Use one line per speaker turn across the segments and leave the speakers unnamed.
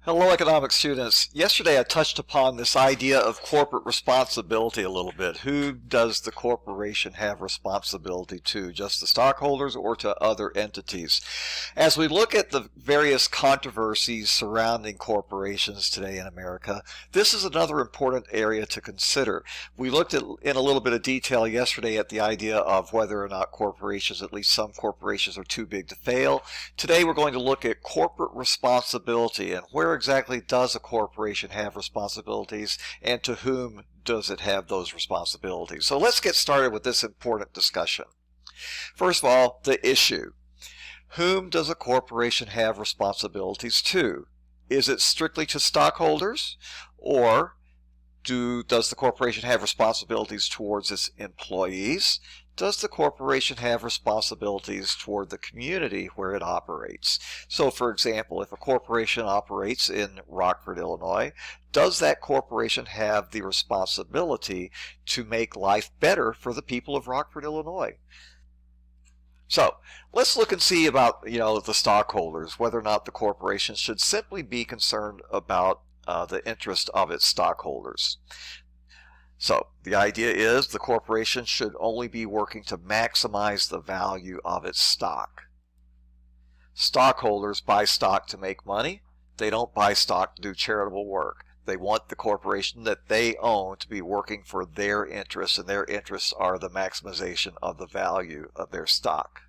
Hello, economics students. Yesterday I touched upon this idea of corporate responsibility a little bit. Who does the corporation have responsibility to? Just the stockholders or to other entities? As we look at the various controversies surrounding corporations today in America, this is another important area to consider. We looked at in a little bit of detail yesterday at the idea of whether or not corporations, at least some corporations, are too big to fail. Today we're going to look at corporate responsibility and where exactly does a corporation have responsibilities and to whom does it have those responsibilities. So let's get started with this important discussion. First of all, the issue. Whom does a corporation have responsibilities to? Is it strictly to stockholders, or does the corporation have responsibilities towards its employees? Does the corporation have responsibilities toward the community where it operates? So, for example, if a corporation operates in Rockford, Illinois, does that corporation have the responsibility to make life better for the people of Rockford, Illinois? So let's look and see about the stockholders, whether or not the corporation should simply be concerned about the interest of its stockholders. So the idea is the corporation should only be working to maximize the value of its stock. Stockholders buy stock to make money. They don't buy stock to do charitable work. They want the corporation that they own to be working for their interests, and their interests are the maximization of the value of their stock.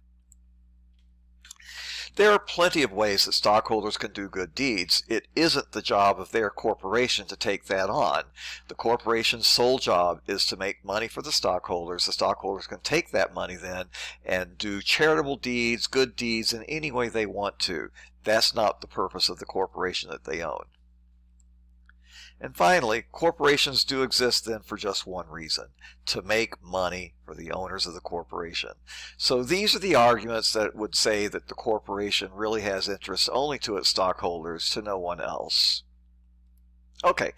There are plenty of ways that stockholders can do good deeds. It isn't the job of their corporation to take that on. The corporation's sole job is to make money for the stockholders. The stockholders can take that money then and do charitable deeds, good deeds in any way they want to. That's not the purpose of the corporation that they own. And finally, corporations do exist then for just one reason: to make money for the owners of the corporation. So these are the arguments that would say that the corporation really has interest only to its stockholders, to no one else. Okay,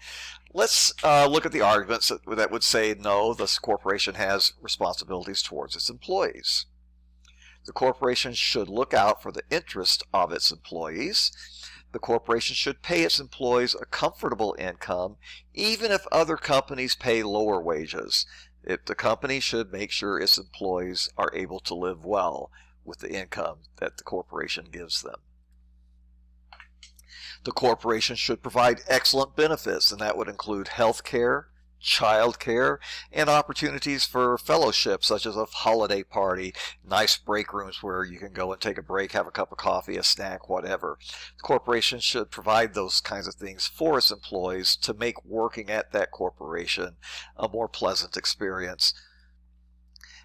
let's look at the arguments that would say no, this corporation has responsibilities towards its employees. The corporation should look out for the interest of its employees. The corporation should pay its employees a comfortable income, even if other companies pay lower wages. The company should make sure its employees are able to live well with the income that the corporation gives them. The corporation should provide excellent benefits, and that would include health care, child care, and opportunities for fellowship, such as a holiday party, nice break rooms where you can go and take a break, have a cup of coffee, a snack, whatever. The corporation should provide those kinds of things for its employees to make working at that corporation a more pleasant experience.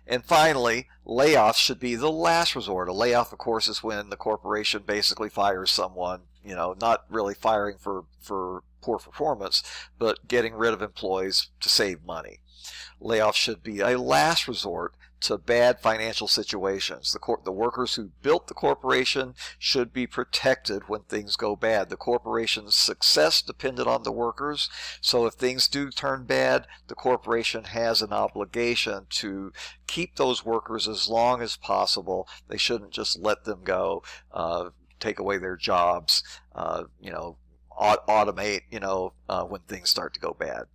And finally, layoffs should be the last resort. A layoff, of course, is when the corporation basically fires someone, not really firing for poor performance, but getting rid of employees to save money. Layoffs should be a last resort to bad financial situations. The workers who built the corporation should be protected when things go bad. The corporation's success depended on the workers, so if things do turn bad, the corporation has an obligation to keep those workers as long as possible. They shouldn't just let them go, take away their jobs, automate, when things start to go bad.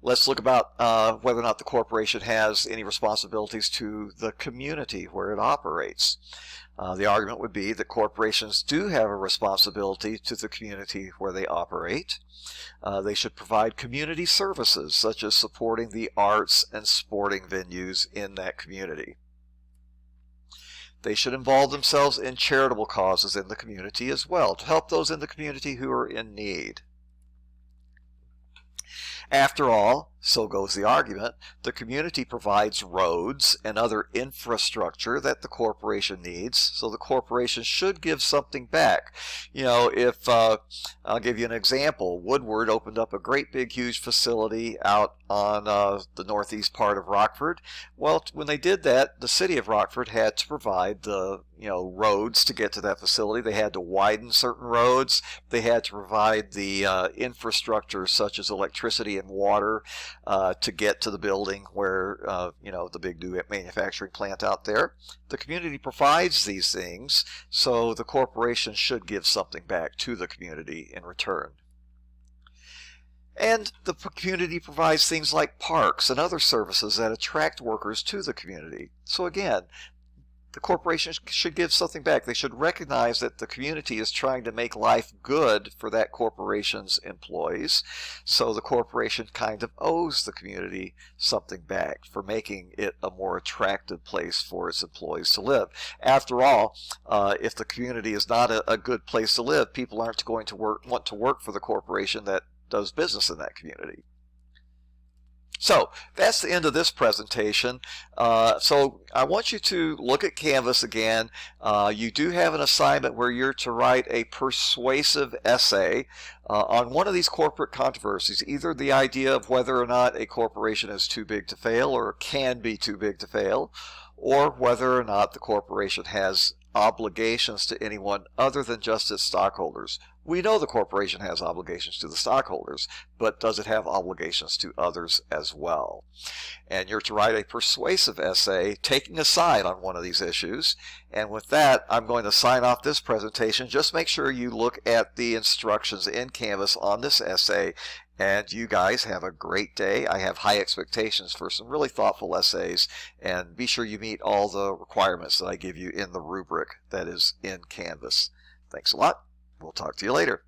Let's look about whether or not the corporation has any responsibilities to the community where it operates. The argument would be that corporations do have a responsibility to the community where they operate. They should provide community services, such as supporting the arts and sporting venues in that community. They should involve themselves in charitable causes in the community as well, to help those in the community who are in need. After all, so goes the argument, the community provides roads and other infrastructure that the corporation needs, so the corporation should give something back. If I'll give you an example, Woodward opened up a great big huge facility out on the northeast part of Rockford. Well, when they did that, the city of Rockford had to provide the roads to get to that facility. They had to widen certain roads. They had to provide the infrastructure such as electricity and water. to get to the building where, the big new manufacturing plant out there. The community provides these things, so the corporation should give something back to the community in return. And the community provides things like parks and other services that attract workers to the community. So again, the corporation should give something back. They should recognize that the community is trying to make life good for that corporation's employees. So the corporation kind of owes the community something back for making it a more attractive place for its employees to live. After all, if the community is not a good place to live, people aren't going to want to work for the corporation that does business in that community. So that's the end of this presentation. So I want you to look at Canvas again. You do have an assignment where you're to write a persuasive essay on one of these corporate controversies, either the idea of whether or not a corporation is too big to fail or can be too big to fail, or whether or not the corporation has obligations to anyone other than just its stockholders. We know the corporation has obligations to the stockholders, but does it have obligations to others as well? And you're to write a persuasive essay taking a side on one of these issues. And with that, I'm going to sign off this presentation. Just make sure you look at the instructions in Canvas on this essay. And you guys have a great day. I have high expectations for some really thoughtful essays. And be sure you meet all the requirements that I give you in the rubric that is in Canvas. Thanks a lot. We'll talk to you later.